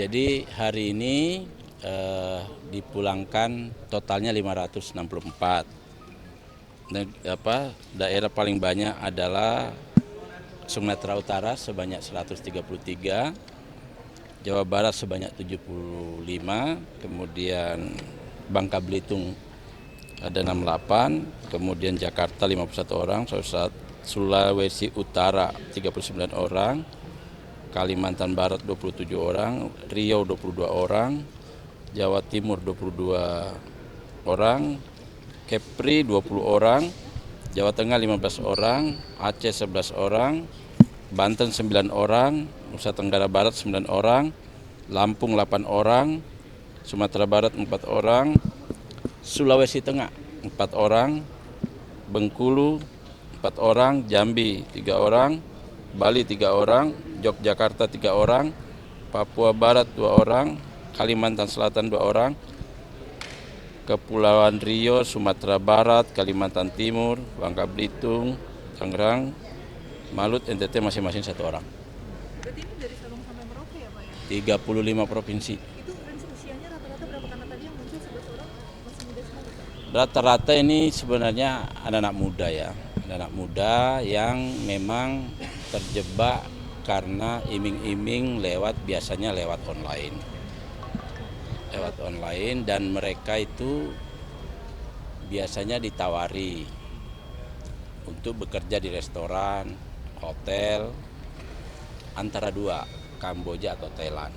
Jadi hari ini dipulangkan totalnya 564. Daerah paling banyak adalah Sumatera Utara sebanyak 133, Jawa Barat sebanyak 75, kemudian Bangka Belitung ada 68, kemudian Jakarta 51 orang, Sulawesi Utara 39 orang, Kalimantan Barat 27 orang, Riau 22 orang, Jawa Timur 22 orang, Kepri 20 orang, Jawa Tengah 15 orang, Aceh 11 orang, Banten 9 orang, Nusa Tenggara Barat 9 orang, Lampung 8 orang, Sumatera Barat 4 orang, Sulawesi Tengah 4 orang, Bengkulu 4 orang, Jambi 3 orang, Bali 3 orang, Yogyakarta 3 orang, Papua Barat 2 orang, Kalimantan Selatan 2 orang, Kepulauan Riau, Sumatera Barat, Kalimantan Timur, Bangka Belitung, Tangerang, Malut, NTT masing-masing 1 orang. Berarti ini dari Sabang sampai Merauke ya Pak ya? 35 provinsi. Itu range usianya rata-rata berapa? Karena tadi yang muncul 11 orang masih muda semua Pak? Rata-rata ini sebenarnya anak-anak muda ya. Anak-anak muda yang memang terjebak karena iming-iming biasanya lewat online. Dan mereka itu biasanya ditawari untuk bekerja di restoran, hotel, antara 2, Kamboja atau Thailand.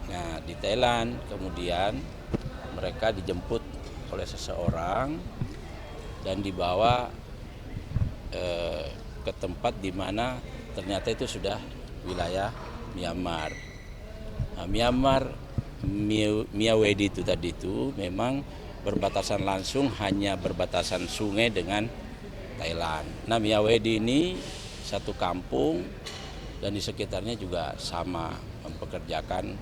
Nah, di Thailand kemudian mereka dijemput oleh seseorang dan dibawa ke tempat di mana ternyata itu sudah wilayah Myanmar. Nah, Myaweni itu tadi itu memang berbatasan langsung, hanya berbatasan sungai dengan Thailand. Nah, Myaweni ini satu kampung dan di sekitarnya juga sama mempekerjakan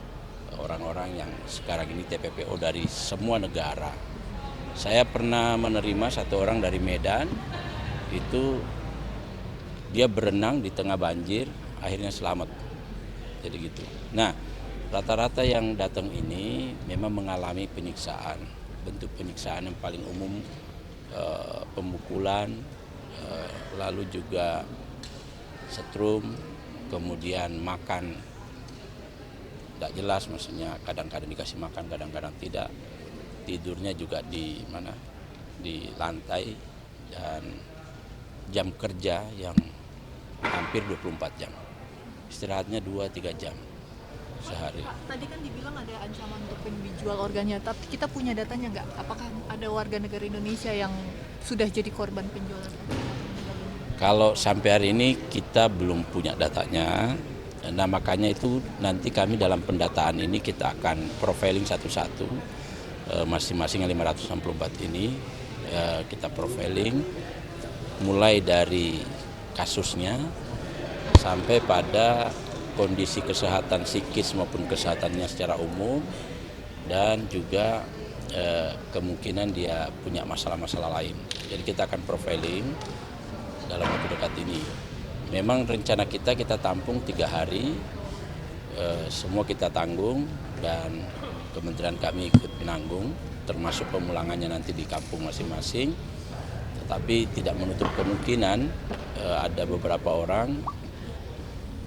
orang-orang yang sekarang ini TPPO dari semua negara. Saya pernah menerima 1 orang dari Medan, itu dia berenang di tengah banjir, akhirnya selamat. Jadi gitu. Nah, rata-rata yang datang ini memang mengalami penyiksaan. Bentuk penyiksaan yang paling umum pemukulan, lalu juga setrum, kemudian makan tidak jelas, maksudnya kadang-kadang dikasih makan, kadang-kadang tidak. Tidurnya juga di lantai, dan jam kerja yang hampir 24 jam. Istirahatnya 2-3 jam sehari. Tadi kan dibilang ada ancaman untuk penjual organnya, tapi kita punya datanya nggak? Apakah ada warga negara Indonesia yang sudah jadi korban penjualan organ? Kalau sampai hari ini kita belum punya datanya. Nah, makanya itu nanti kami dalam pendataan ini kita akan profiling satu-satu masing-masing yang 564 ini, kita profiling mulai dari kasusnya sampai pada kondisi kesehatan psikis maupun kesehatannya secara umum, dan juga kemungkinan dia punya masalah-masalah lain. Jadi kita akan profiling dalam waktu dekat ini. Memang rencana kita tampung 3 hari, semua kita tanggung dan kementerian kami ikut menanggung, termasuk pemulangannya nanti di kampung masing-masing. Tetapi tidak menutup kemungkinan ada beberapa orang,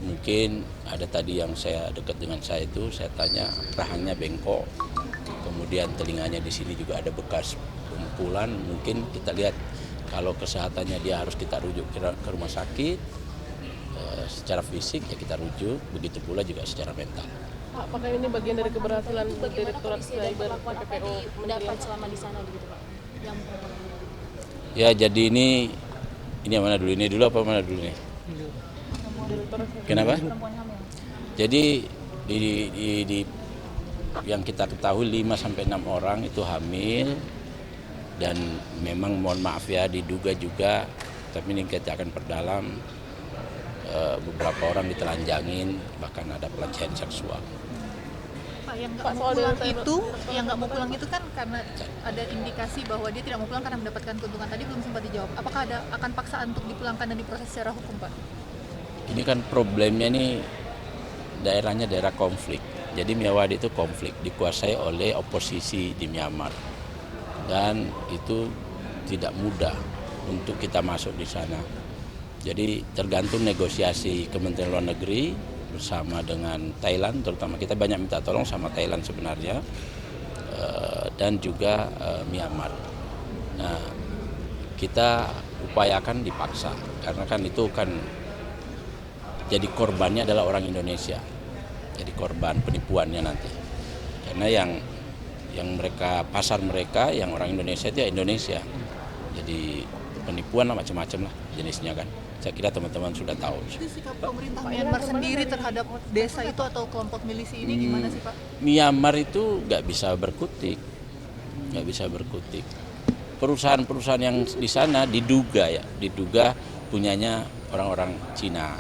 mungkin ada tadi yang saya dekat dengan saya itu, saya tanya rahangnya bengkok, kemudian telinganya di sini juga ada bekas pukulan. Mungkin kita lihat kalau kesehatannya dia harus kita rujuk ke rumah sakit secara fisik, ya kita rujuk, begitu pula juga secara mental. Apakah ini bagian dari keberhasilan Direktorat Cyber PPPO mendapat selama di sana gitu Pak? Ya, jadi ini yang mana dulu? Ini dulu apa mana dulu nih? Kenapa? Jadi di yang kita ketahui 5-6 orang itu hamil, dan memang mohon maaf ya diduga juga, tapi ini kita akan perdalam, beberapa orang ditelanjangin, bahkan ada pelecehan seksual. Pak, yang nggak mau pulang itu kan karena ada indikasi bahwa dia tidak mau pulang karena mendapatkan keuntungan. Tadi belum sempat dijawab. Apakah akan paksaan untuk dipulangkan dan diproses secara hukum, Pak? Ini kan problemnya nih daerahnya daerah konflik. Jadi Myanmar itu konflik, dikuasai oleh oposisi di Myanmar. Dan itu tidak mudah untuk kita masuk di sana. Jadi tergantung negosiasi Kementerian Luar Negeri bersama dengan Thailand, terutama kita banyak minta tolong sama Thailand sebenarnya, dan juga Myanmar. Nah, kita upayakan dipaksa, karena kan itu kan jadi korbannya adalah orang Indonesia, jadi korban penipuannya nanti. Karena yang mereka, pasar mereka, yang orang Indonesia itu ya Indonesia. Jadi penipuan lah, macam-macam lah jenisnya kan. Saya kira teman-teman sudah tahu. Itu sikap pemerintah Myanmar sendiri terhadap desa itu atau kelompok milisi ini gimana sih Pak? Myanmar itu nggak bisa berkutik. Perusahaan-perusahaan yang di sana diduga punyanya orang-orang Cina.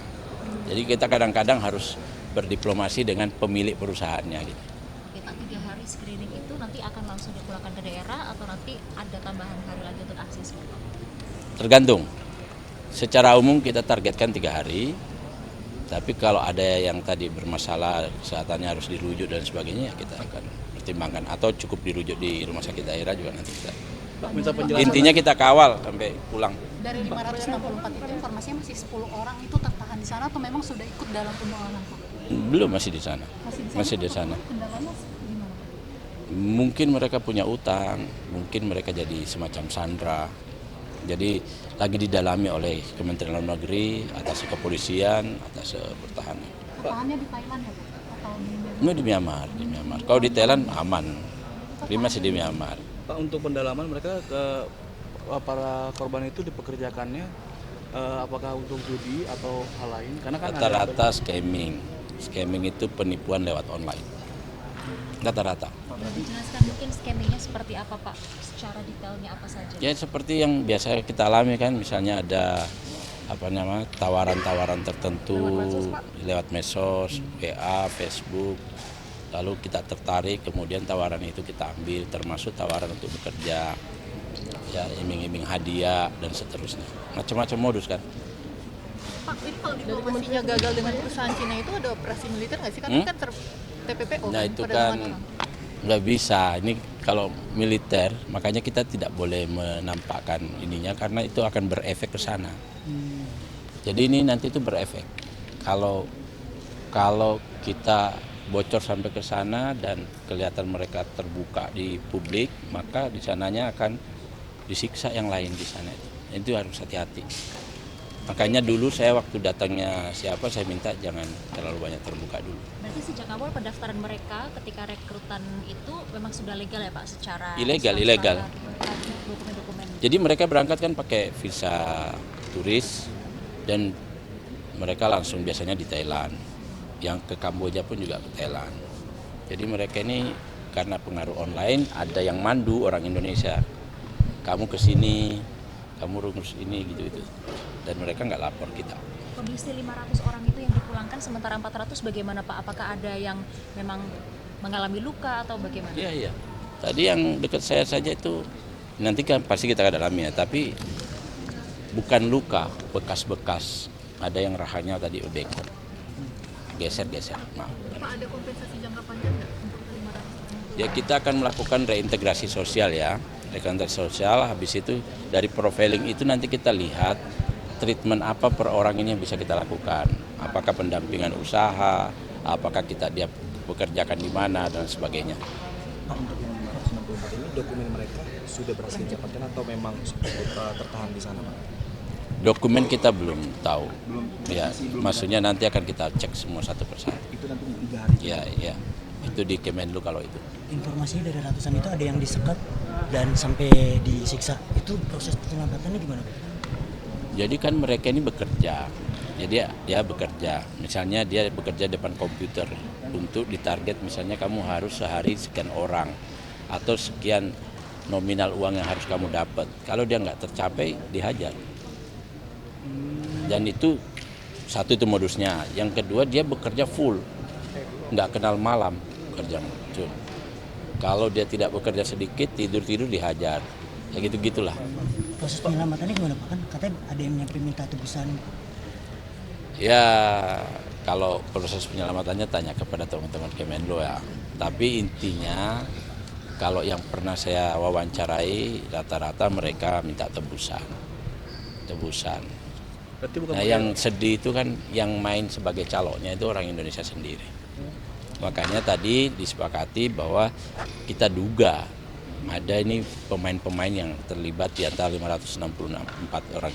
Jadi kita kadang-kadang harus berdiplomasi dengan pemilik perusahaannya gitu. Oke, Pak, 3 hari screening itu nanti akan langsung dipulangkan ke daerah atau nanti ada tambahan hari lagi untuk akses? Tergantung. Secara umum kita targetkan 3 hari. Tapi kalau ada yang tadi bermasalah kesehatannya harus dirujuk dan sebagainya, kita akan pertimbangkan. Atau cukup dirujuk di rumah sakit daerah juga nanti kita. Pak, minta penjelasan. Intinya kita kawal sampai pulang. Dari 564 itu informasinya masih 10 orang itu tertahan di sana atau memang sudah ikut dalam pemulangan Pak? Belum, masih di sana. Masih di sana. Kendalanya gimana? Mungkin mereka punya utang, mungkin mereka jadi semacam sandra. Jadi lagi didalami oleh Kementerian Luar Negeri, atas kepolisian, atas pertahanan. Pertahanannya di Thailand ya Pak? Atau di Myanmar? Ini di Myanmar. Kalau di Thailand aman. Dia masih di Myanmar. Pak, untuk pendalaman mereka ke para korban itu dipekerjakannya apakah untuk judi atau hal lain? Karena kan Rata-rata scamming. Scamming itu penipuan lewat online. Rata-rata. Dijelaskan mungkin scammingnya seperti apa Pak? Secara detailnya apa saja? Ya seperti yang biasa kita alami kan, misalnya ada tawaran-tawaran tertentu lewat medsos, WA, Facebook. Lalu kita tertarik, kemudian tawaran itu kita ambil, termasuk tawaran untuk bekerja, ya iming-iming hadiah dan seterusnya. Macam-macam modus kan. Pak, ini kalau diplomasinya gagal dengan perusahaan Cina itu ada operasi militer nggak sih? Kan TPPO Nah kan, itu pada kan zaman orang. nggak bisa. Ini kalau militer, makanya kita tidak boleh menampakkan ininya karena itu akan berefek ke sana. Jadi ini nanti itu berefek. Kalau kita bocor sampai ke sana dan kelihatan mereka terbuka di publik, maka di sananya akan disiksa yang lain di sana. Itu harus hati-hati. Makanya dulu saya waktu datangnya siapa, saya minta jangan terlalu banyak terbuka dulu. Berarti sejak awal pendaftaran mereka ketika rekrutan itu memang sudah legal ya Pak? Secara Ilegal. Dokumen-dokumen. Jadi mereka berangkat kan pakai visa turis dan mereka langsung biasanya di Thailand. Yang ke Kamboja pun juga ke Thailand. Jadi mereka ini karena pengaruh online ada yang mandu orang Indonesia. Kamu ke sini, kamu urus ini gitu-gitu. Dan mereka nggak lapor kita. Kondisi 500 orang itu yang dipulangkan sementara 400 bagaimana Pak? Apakah ada yang memang mengalami luka atau bagaimana? Iya. Tadi yang dekat saya saja itu nanti kan pasti kita dalami ya, tapi bukan luka, bekas-bekas. Ada yang rahanya tadi bengkok. Geser-geser. Maaf. Pak, ada kompensasi jangka panjang nggak untuk 500 orang itu? Ya kita akan melakukan reintegrasi sosial ya. Reintegrasi sosial, habis itu dari profiling itu nanti kita lihat treatment apa per orang ini yang bisa kita lakukan. Apakah pendampingan usaha, apakah dia bekerjakan di mana dan sebagainya. Pak, untuk yang 564 ini dokumen mereka sudah berhasil didapatkan atau memang tertahan di sana, Pak? Dokumen kita belum tahu. Ya, maksudnya nanti akan kita cek semua satu persatu. Itu nanti di 3 hari. Ya. Itu di Kemenlu kalau itu. Informasinya dari ratusan itu ada yang disekat dan sampai disiksa. Itu proses penyelambatannya gimana, Pak? Jadi kan mereka ini bekerja. Jadi dia bekerja. Misalnya dia bekerja depan komputer untuk ditarget misalnya kamu harus sehari sekian orang atau sekian nominal uang yang harus kamu dapat. Kalau dia nggak tercapai dihajar. Dan itu satu itu modusnya. Yang kedua dia bekerja full, nggak kenal malam kerja. Kalau dia tidak bekerja sedikit tidur dihajar. Ya gitulah. Proses penyelamatannya gimana, Pak? Kan katanya ada yang nyampe minta tebusan. Ya kalau proses penyelamatannya tanya kepada teman-teman Kemenlo ya. Tapi intinya kalau yang pernah saya wawancarai rata-rata mereka minta tebusan. Berarti bukan Nah yang sedih itu kan yang main sebagai calonnya itu orang Indonesia sendiri. Makanya tadi disepakati bahwa kita duga ada ini pemain-pemain yang terlibat di antara 564 orang.